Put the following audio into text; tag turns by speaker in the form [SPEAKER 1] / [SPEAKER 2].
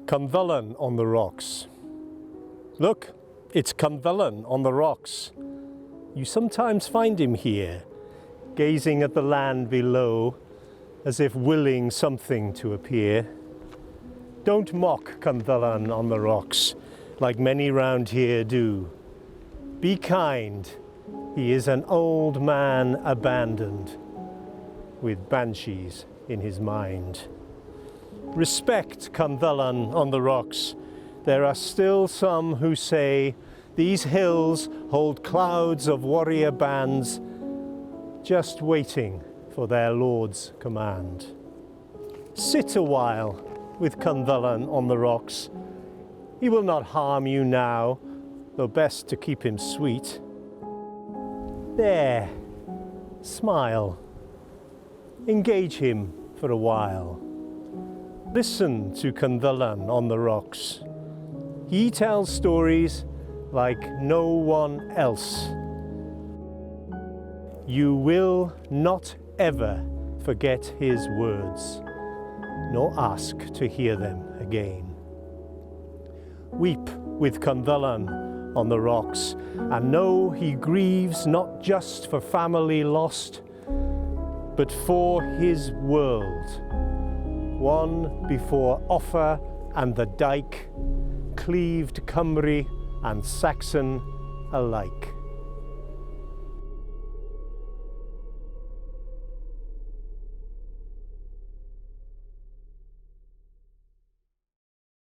[SPEAKER 1] Cynddylan on the rocks. Look, it's Cynddylan on the rocks. You sometimes find him here, gazing at the land below, as if willing something to appear. Don't mock Cynddylan on the rocks, like many round here do. Be kind, he is an old man abandoned, with banshees in his mind. Respect Cynddylan on the rocks. There are still some who say these hills hold clouds of warrior bands just waiting for their Lord's command. Sit a while with Cynddylan on the rocks. He will not harm you now, though best to keep him sweet. There, smile. Engage him for a while. Listen to Cynddylan on the rocks. He tells stories like no one else. You will not ever forget his words, nor ask to hear them again. Weep with Cynddylan on the rocks, and know he grieves not just for family lost, but for his world, one before Offa and the Dyke cleaved Gymru and Saxon alike.